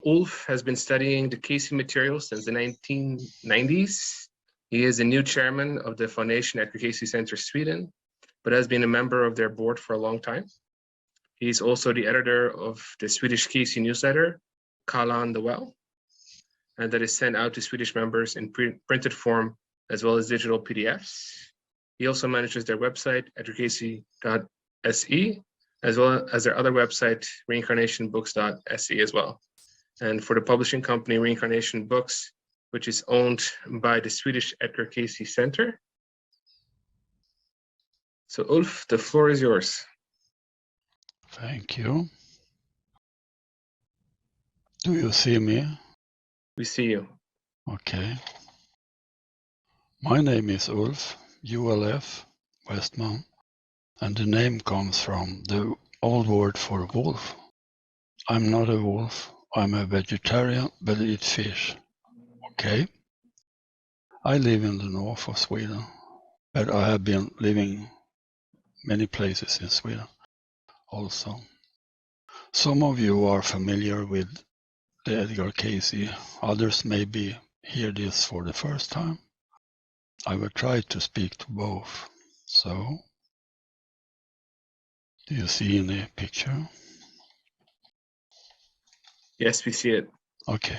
Ulf has been studying the Cayce material since the 1990s. He is the new chairman of the Foundation Edgar Cayce Center, Sweden, but has been a member of their board for a long time. He's also the editor of the Swedish Cayce newsletter, Kalan the Well, and that is sent out to Swedish members in printed form as well as digital PDFs. He also manages their website, edgarcayce.se, as well as their other website, reincarnationbooks.se as well. And for the publishing company, Reincarnation Books, which is owned by the Swedish Edgar Cayce Center. So Ulf, the floor is yours. Thank you. Do you see me? We see you. Okay. My name is Ulf, ULF, Westman, and the name comes from the old word for wolf. I'm not a wolf, I'm a vegetarian, but eat fish. Okay? I live in the north of Sweden, but I have been living many places in Sweden also. Some of you are familiar with the Edgar Cayce, others maybe hear this for the first time. I will try to speak to both. So, do you see in the picture? Yes, we see it. Okay.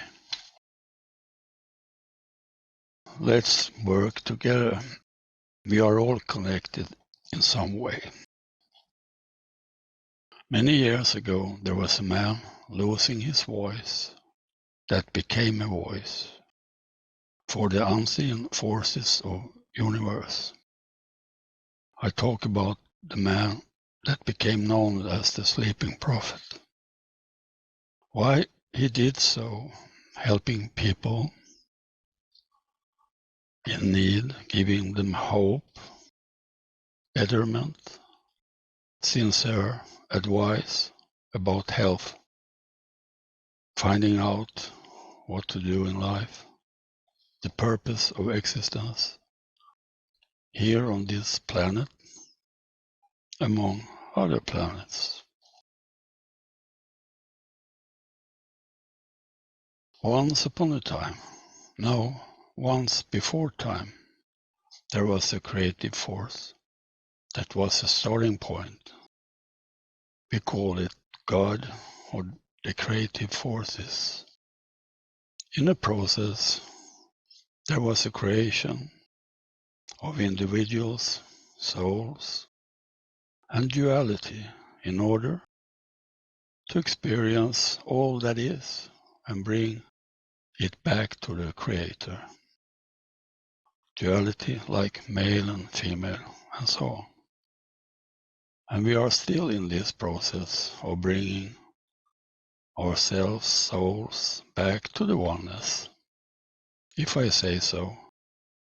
Let's work together. We are all connected in some way. Many years ago, there was a man losing his voice that became a voice for the unseen forces of universe. I talk about the man that became known as the sleeping prophet. Why he did so, helping people in need, giving them hope, betterment, sincere advice about health, finding out what to do in life, the purpose of existence here on this planet, among other planets. Once upon a time, no, once before time, there was a creative force that was a starting point. We call it God or the creative forces. In the process, there was a creation of individuals, souls, and duality in order to experience all that is and bring it back to the Creator. Duality like male and female and so on. And we are still in this process of bringing ourselves, souls, back to the oneness. If I say so,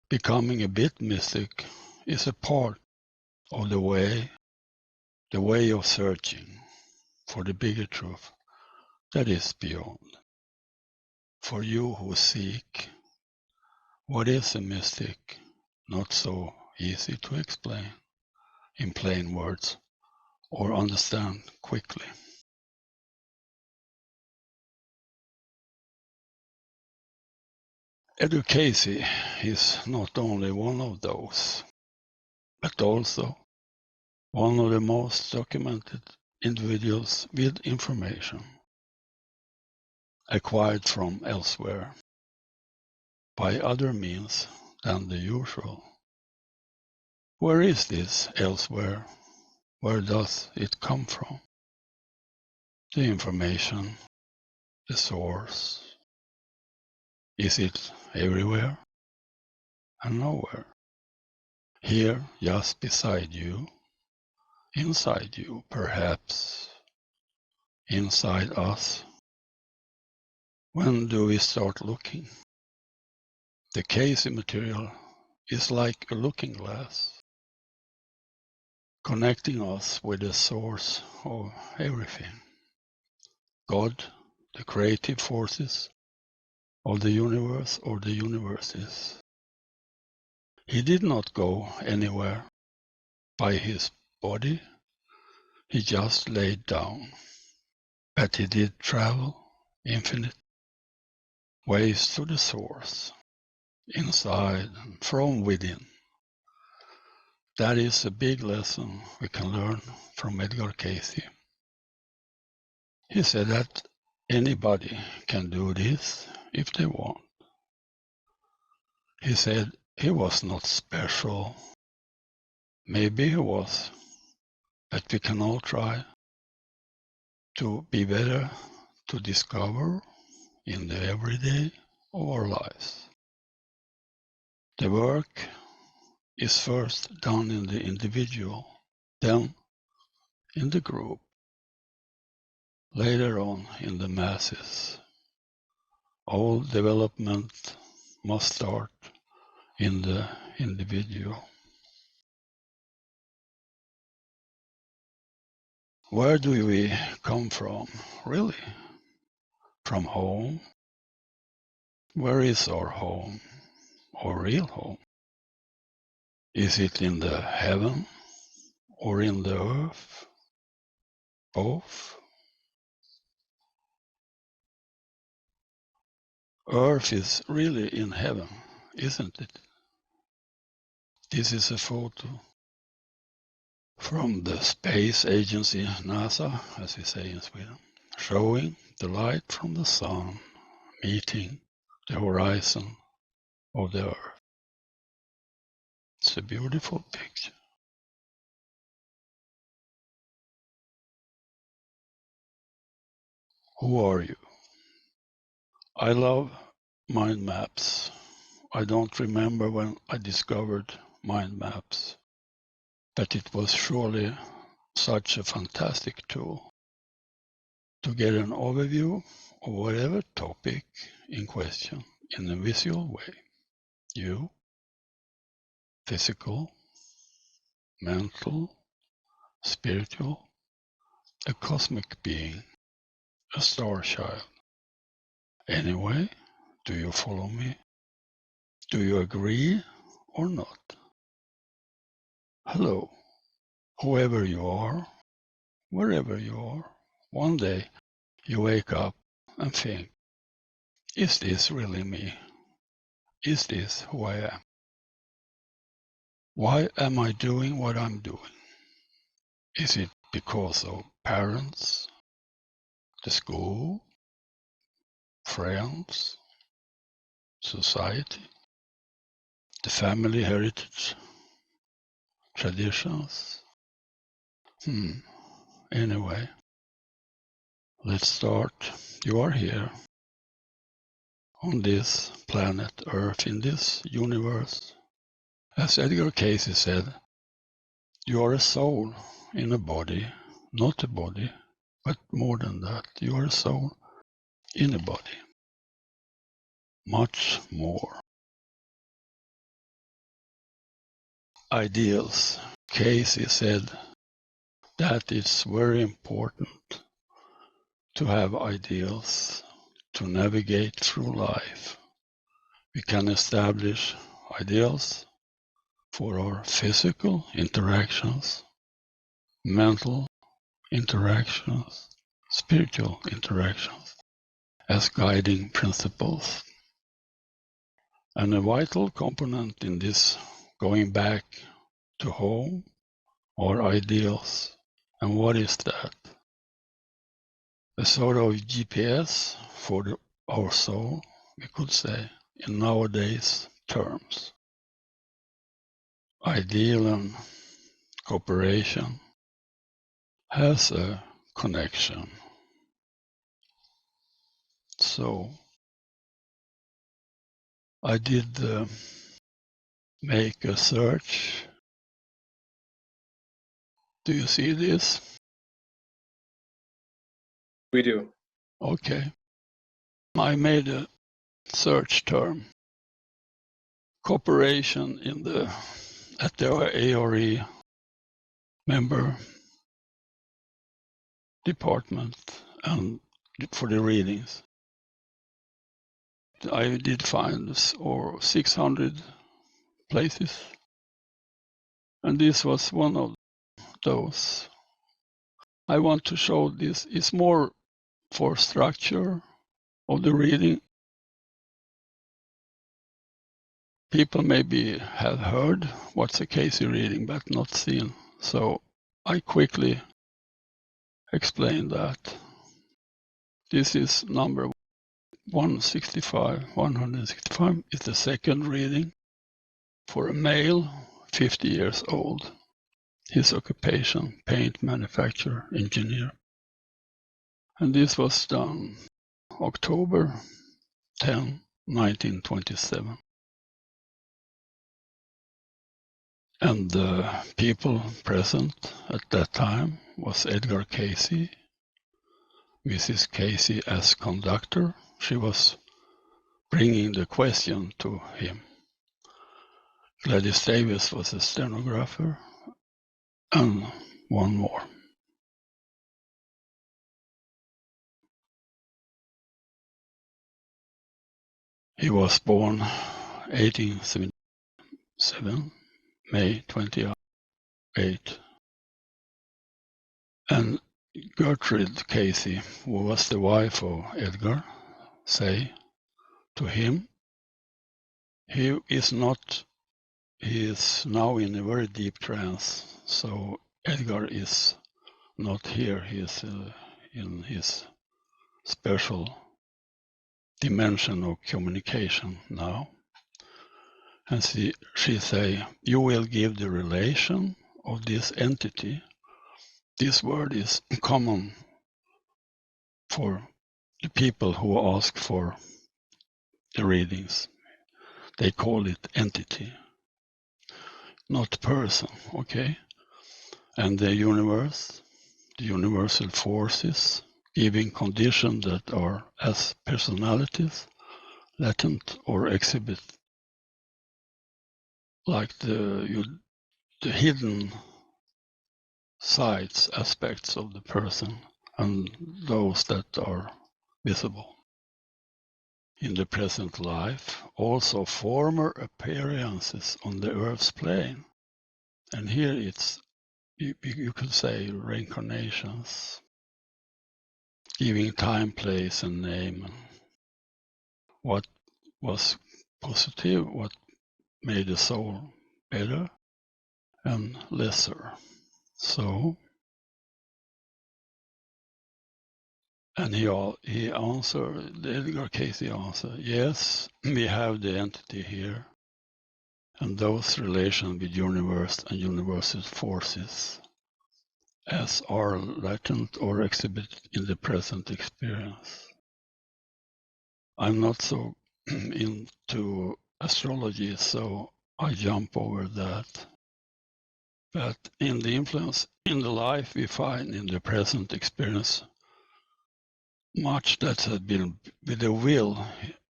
becoming a bit mystic is a part of the way of searching for the bigger truth that is beyond. For you who seek, what is a mystic? Not so easy to explain in plain words or understand quickly. Edgar Cayce is not only one of those, but also one of the most documented individuals with information acquired from elsewhere by other means than the usual. Where is this elsewhere? Where does it come from? The information, the source. Is it everywhere and nowhere? Here, just beside you, inside you perhaps, inside us. When do we start looking? The Cayce material is like a looking glass, connecting us with the source of everything. God, the creative forces of the universe or the universes. He did not go anywhere by his body, he just laid down. But he did travel infinite ways to the source, inside and from within. That is a big lesson we can learn from Edgar Cayce. He said that anybody can do this if they want. He said he was not special. Maybe he was, but we can all try to be better, to discover in the everyday of our lives. The work is first done in the individual, then in the group, later on in the masses. All development must start in the individual. Where do we come from, really? From home? Where is our home, our real home? Is it in the heaven or in the earth? Both? Earth is really in heaven, isn't it? This is a photo from the space agency NASA, as we say in Sweden, showing the light from the sun meeting the horizon of the earth. It's a beautiful picture. Who are you? I love mind maps. I don't remember when I discovered mind maps, but it was surely such a fantastic tool to get an overview of whatever topic in question in a visual way. You, physical, mental, spiritual, a cosmic being, a star child. Anyway, do you follow me? Do you agree or not? Hello, whoever you are, wherever you are, one day you wake up and think, is this really me? Is this who I am? Why am I doing what I'm doing? Is it because of parents, the school, friends, society, the family heritage, traditions? Anyway, let's start. You are here on this planet Earth, in this universe. As Edgar Cayce said, you are a soul in a body, not a body, but more than that, you are a soul in a body. Much more. Ideals. Cayce said that it's very important to have ideals to navigate through life. We can establish ideals for our physical interactions, mental interactions, spiritual interactions as guiding principles. And a vital component in this going back to home or ideals. And what is that? A sort of GPS for our soul, we could say, in nowadays terms. Ideal and cooperation has a connection. So I did make a search. Do you see this? We do. Okay. I made a search term. Cooperation at the ARE member department and for the readings. I did find 600 places, and this was one of those. I want to show this. It's more for structure of the reading. People maybe have heard what's a Cayce reading, but not seen. So I quickly explain that. This is number 165. 165 is the second reading for a male, 50 years old. His occupation, paint manufacturer, engineer. And this was done October 10, 1927. And the people present at that time was Edgar Cayce, Mrs. Cayce as conductor. She was bringing the question to him. Gladys Davis was a stenographer, and one more. He was born 1877, May 28. And Gertrude Cayce, who was the wife of Edgar, say to him, he is now in a very deep trance, so Edgar is not here, he is in his special dimension of communication now. And she say, you will give the relation of this entity. This word is common for the people who ask for the readings. They call it entity, not person, okay? And the universe, the universal forces, giving conditions that are as personalities, latent or exhibit, like the hidden sides, aspects of the person, and those that are visible in the present life, also former appearances on the earth's plane. And here it's, you could say, reincarnations, giving time, place, and name. What was positive, what made the soul better and lesser. So, and he answered, the Edgar Cayce answered, yes, we have the entity here, and those relations with universe and universal forces as are latent or exhibited in the present experience. I'm not so into astrology, so I jump over that. But in the influence in the life we find in the present experience, much that has been with the will.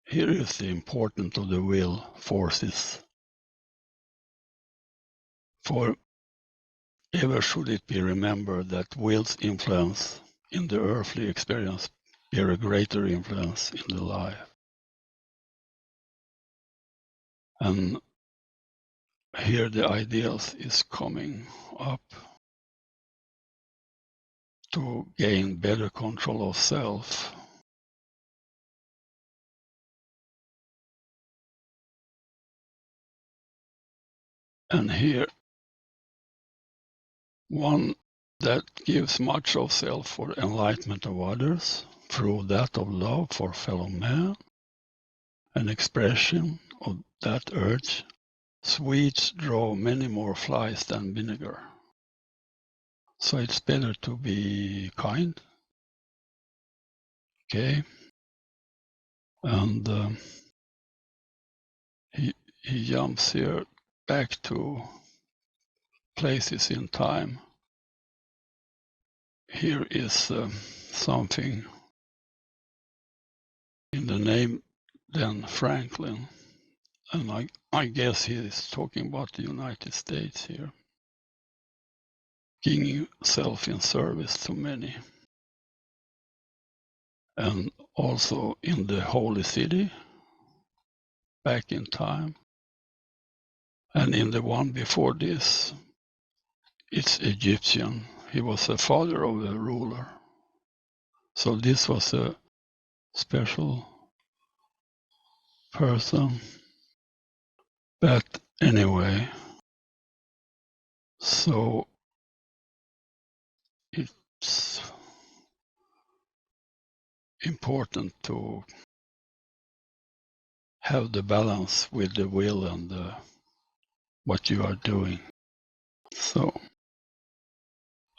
Here is the importance of the will forces. For ever should it be remembered that will's influence in the earthly experience bear a greater influence in the life. And here the ideals is coming up to gain better control of self. And here, one that gives much of self for enlightenment of others through that of love for fellow man, an expression of that urge. Sweets draw many more flies than vinegar. So it's better to be kind. Okay. And he jumps here back to places in time. Here is something in the name then Franklin, and I guess he is talking about the United States here. Giving self in service to many. And also in the holy city, back in time. And in the one before this, it's Egyptian. He was a father of a ruler. So this was a special person. But anyway, so it's important to have the balance with the will and what you are doing. So,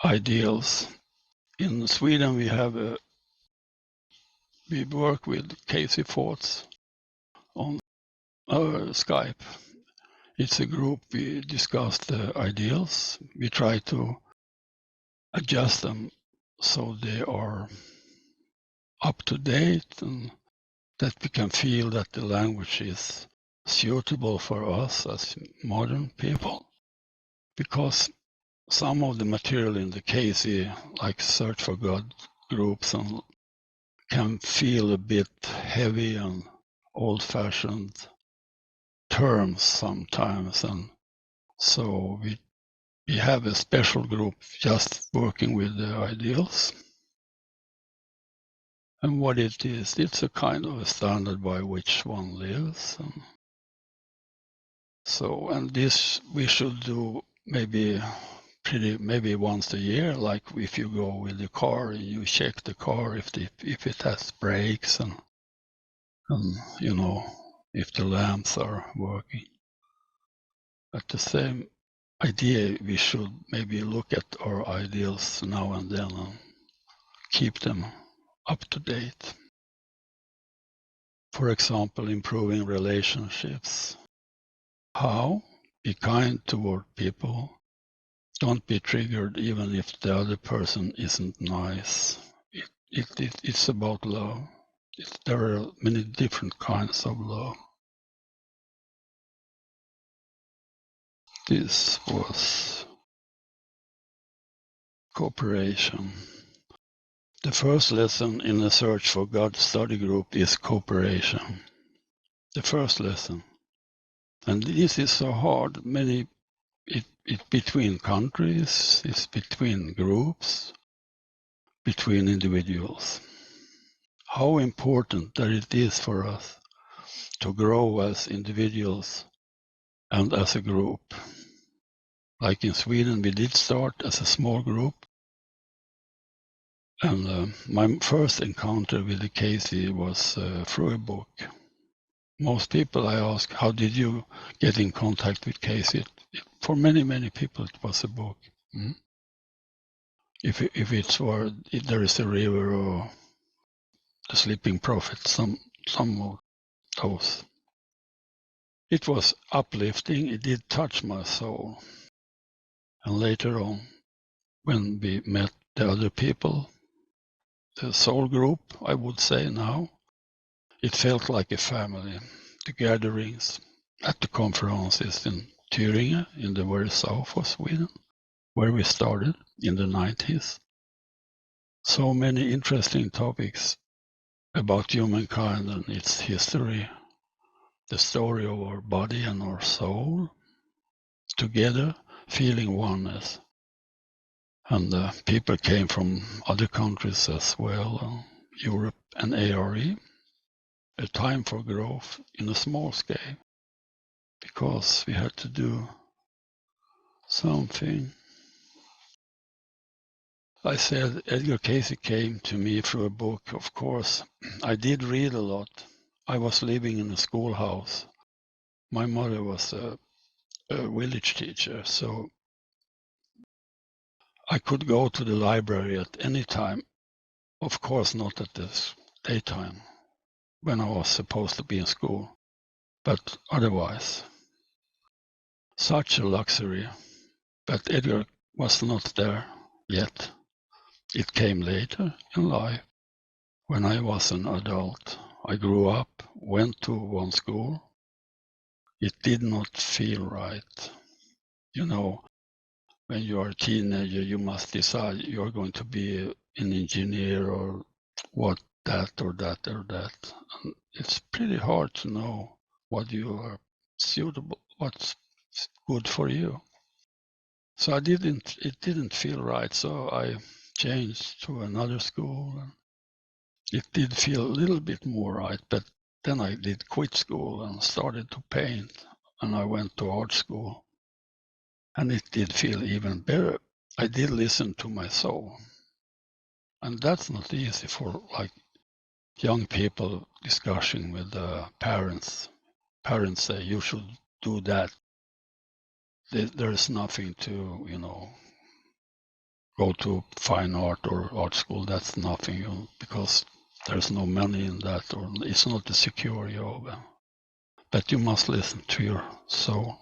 ideals. In Sweden, we work with Cayce thoughts on Skype. It's a group. We discuss the ideals. We try to adjust them so they are up to date and that we can feel that the language is suitable for us as modern people. Because some of the material in the Cayce, like Search for God groups, and can feel a bit heavy and old-fashioned terms sometimes, and so we have a special group just working with the ideals. And what it is, it's a kind of a standard by which one lives. And this we should do maybe once a year, like if you go with the car and you check the car if it has brakes and if the lamps are working. At the same idea, we should maybe look at our ideals now and then and keep them up to date. For example, improving relationships. How? Be kind toward people. Don't be triggered even if the other person isn't nice. It's about love. There are many different kinds of love. This was cooperation. The first lesson in the Search for God study group is cooperation. The first lesson. And this is so hard. It's between countries, it's between groups, between individuals. How important that it is for us to grow as individuals and as a group. Like in Sweden, we did start as a small group. And my first encounter with the Cayce was through a book. Most people I ask, how did you get in contact with Cayce? For many, many people, it was a book. If there is a river or the sleeping prophet, some of those. It was uplifting. It did touch my soul. And later on, when we met the other people, the soul group, I would say now, it felt like a family. The gatherings at the conferences in Thuringe, in the very south of Sweden, where we started in the 90s. So many interesting topics about humankind and its history, the story of our body and our soul, together feeling oneness. And people came from other countries as well, Europe and ARE. A time for growth in a small scale, because we had to do something. I said Edgar Cayce came to me through a book. Of course, I did read a lot. I was living in a schoolhouse. My mother was a village teacher, so I could go to the library at any time. Of course, not at the daytime, when I was supposed to be in school, but otherwise. Such a luxury, but Edgar was not there yet. It came later in life, when I was an adult. I grew up, went to one school. It did not feel right. When you are a teenager, you must decide you're going to be an engineer or that or that. And it's pretty hard to know what you are suitable, what's good for you. So it didn't feel right. So I changed to another school. it did feel a little bit more right, but then I did quit school and started to paint, and I went to art school, and it did feel even better. I did listen to my soul, and that's not easy for like young people discussing with parents. Parents say you should do that. There is nothing to, go to fine art or art school. That's nothing, because there's no money in that, or it's not a secure job. But you must listen to your soul.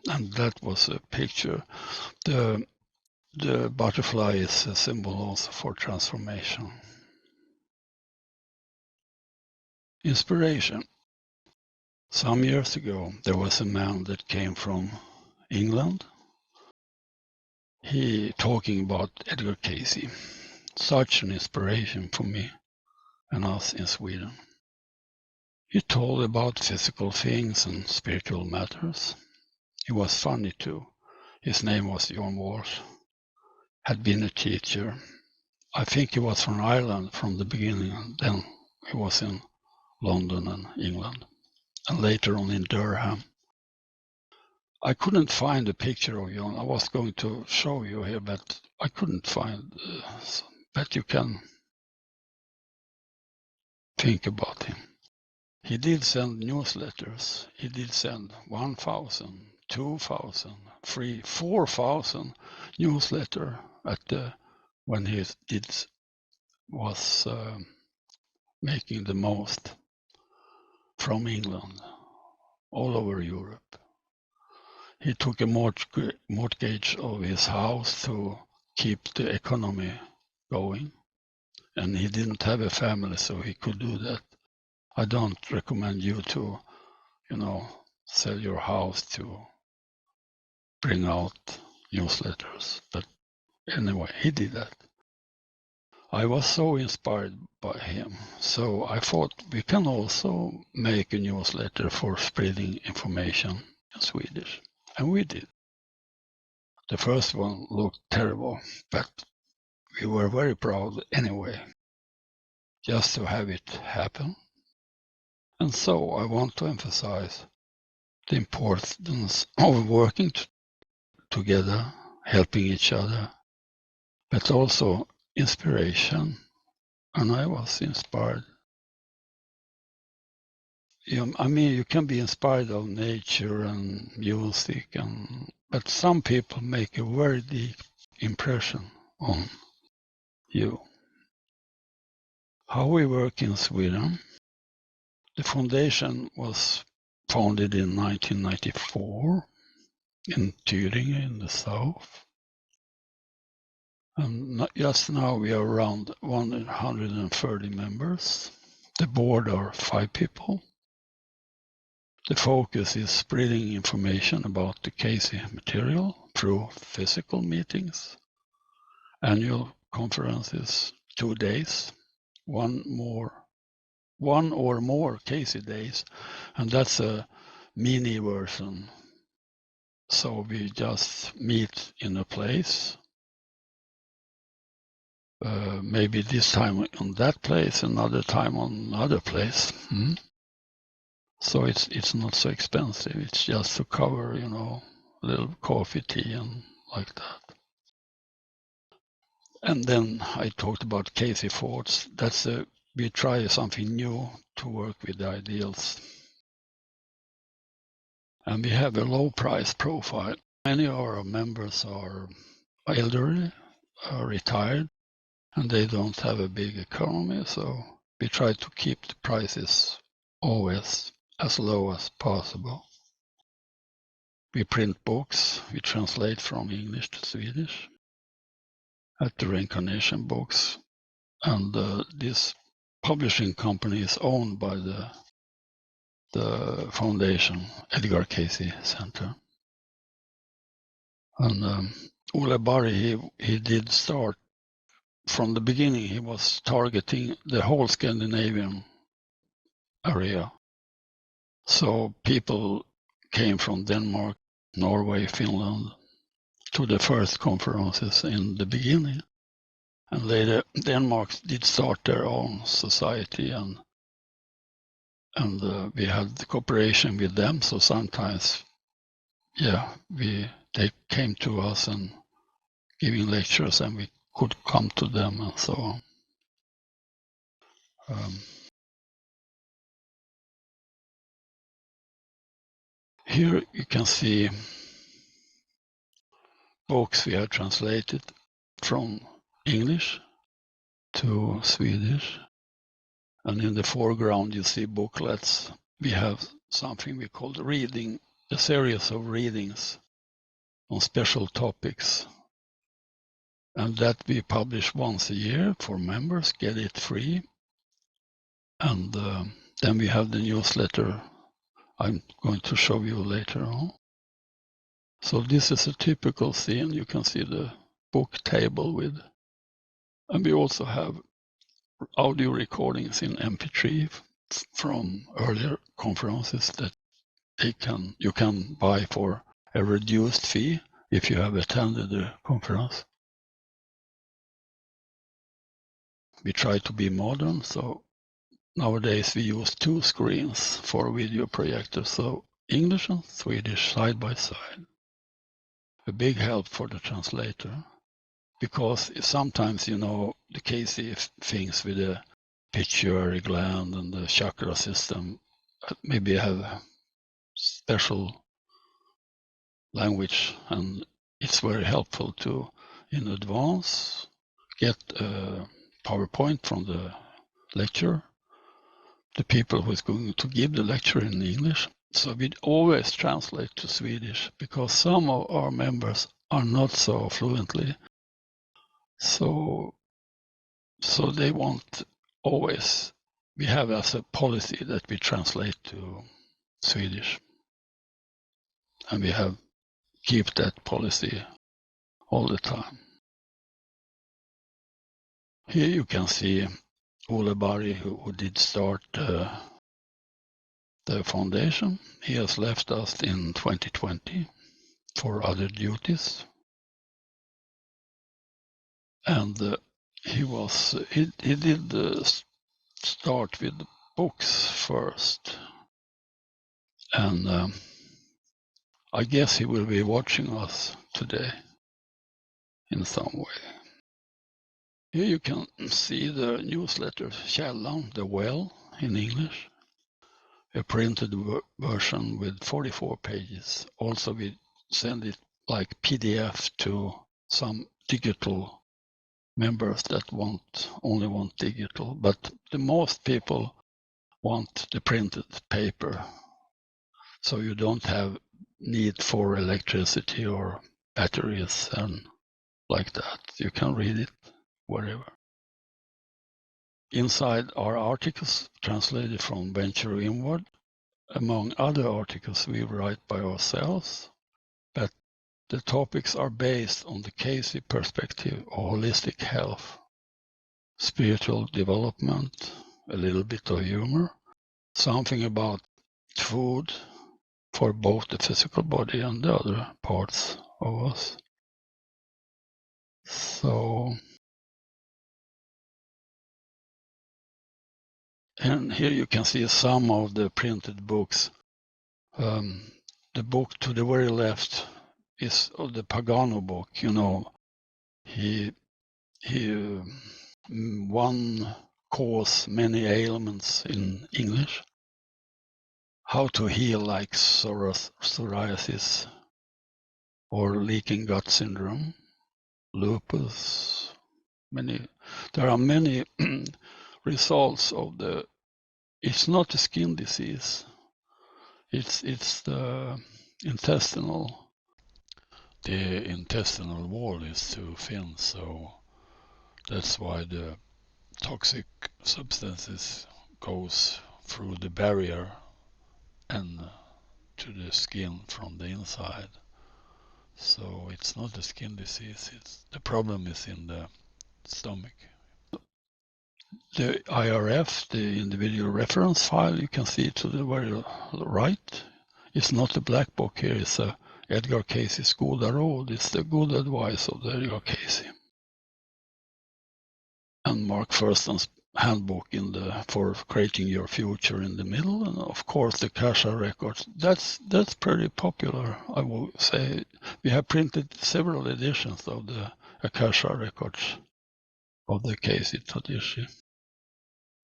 And that was a picture. The butterfly is a symbol also for transformation. Inspiration. Some years ago, there was a man that came from England. He talking about Edgar Cayce. Such an inspiration for me and us in Sweden. He told about physical things and spiritual matters. He was funny too. His name was John Walsh. Had been a teacher. I think he was from Ireland from the beginning, and then he was in London and England, and later on in Durham. I couldn't find a picture of John. I was going to show you here, but I couldn't find. But you can think about him. He did send newsletters. He did send 1,000, 2,000, 3,000, 4,000 newsletter when he was making the most from England all over Europe. He took a mortgage of his house to keep the economy going, and he didn't have a family, so he could do that. I don't recommend you to, sell your house to bring out newsletters. But anyway, he did that. I was so inspired by him. So I thought we can also make a newsletter for spreading information in Swedish. And we did. The first one looked terrible, but we were very proud anyway, just to have it happen. And so I want to emphasize the importance of working together, helping each other, but also inspiration. And I was inspired. You can be inspired of nature and music, but some people make a very deep impression on you. How we work in Sweden. The foundation was founded in 1994 in Tyringe in the south. And just now we are around 130 members. The board are 5 people. The focus is spreading information about the Cayce material through physical meetings, annual conferences, 2 days, one or more Cayce days, and that's a mini version. So we just meet in a place, maybe this time on that place, another time on another place. So it's not so expensive. It's just to cover, a little coffee, tea, and like that. And then I talked about Cayce thoughts. We try something new to work with the ideals. And we have a low price profile. Many of our members are elderly, are retired, and they don't have a big economy. So we try to keep the prices always as low as possible. We print books. We translate from English to Swedish at the Reincarnation Books. And this publishing company is owned by the foundation, Edgar Cayce Center. And Ole Barry, he did start from the beginning. He was targeting the whole Scandinavian area. So people came from Denmark, Norway, Finland, to the first conferences in the beginning. And later, Denmark did start their own society, and we had the cooperation with them. So sometimes, they came to us and giving lectures, and we could come to them and so on. Here you can see books we have translated from English to Swedish. And in the foreground, you see booklets. We have something we call reading, a series of readings on special topics. And that we publish once a year for members, get it free. And then we have the newsletter I'm going to show you later on. So this is a typical scene. You can see the book table with, and we also have audio recordings in MP3 from earlier conferences that you can buy for a reduced fee if you have attended the conference. We try to be modern, so nowadays we use 2 screens for video projectors, so English and Swedish side by side. A big help for the translator, because sometimes, the Cayce things with the pituitary gland and the chakra system maybe have special language, and it's very helpful to, in advance, get a PowerPoint from the lecturer, the people who is going to give the lecture in English. So we always translate to Swedish, because some of our members are not so fluently. So they want always, we have as a policy that we translate to Swedish. And we keep that policy all the time. Here you can see Ole Barry, who did start the foundation. He has left us in 2020 for other duties. And he did start with books first. And I guess he will be watching us today in some way. Here you can see the newsletter Källan, the well, in English. A printed version with 44 pages. Also, we send it like PDF to some digital members that only want digital, but the most people want the printed paper, so you don't have need for electricity or batteries and like that. You can read it wherever. Inside are articles translated from Venture Inward. Among other articles we write by ourselves, but the topics are based on the Cayce perspective of holistic health, spiritual development, a little bit of humor, something about food for both the physical body and the other parts of us. So, and here you can see some of the printed books. The book to the very left is the Pagano book. He one cause, many ailments in English. How to heal like psoriasis or leaking gut syndrome, lupus. There are many results of it's not a skin disease. It's the intestinal. The intestinal wall is too thin, so that's why the toxic substances goes through the barrier and to the skin from the inside. So it's not a skin disease. The problem is in the stomach. The IRF, the individual reference file, you can see to the very right. It's not a black book here. It's a Edgar Cayce's Goda Råd. It's the good advice of the Edgar Cayce. And Mark Thurston's handbook for creating your future in the middle, and of course the Akasha records. That's pretty popular, I would say. We have printed several editions of the Akasha records of the Cayce tradition.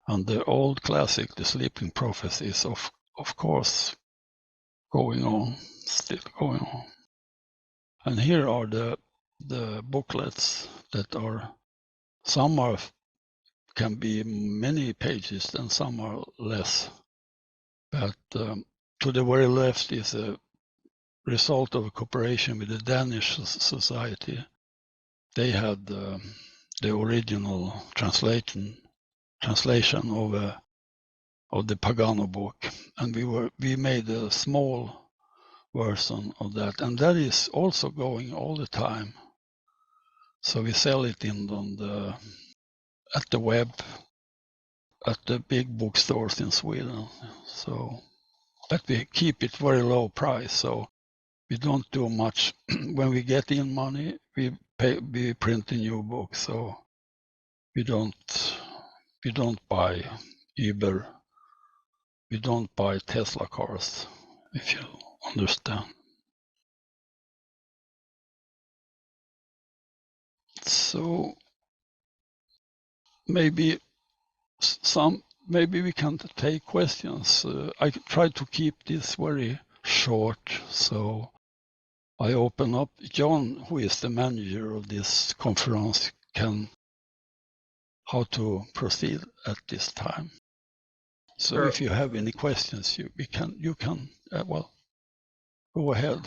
And the old classic, The Sleeping Prophecy, is of course going on, still going on. And here are the booklets that are, some can be many pages and some are less. But to the very left is a result of a cooperation with the Danish Society. They had the original translation of the Pagano book, and we made a small version of that, and that is also going all the time. So we sell it at the web, at the big bookstores in Sweden. So, but we keep it very low price, so we don't do much. When we get in money, we print a new book. So we don't buy Uber. We don't buy Tesla cars, if you understand. So maybe we can take questions. I try to keep this very short, so I open up. John, who is the manager of this conference, how to proceed at this time. So Sure. if you have any questions, you can well, go ahead.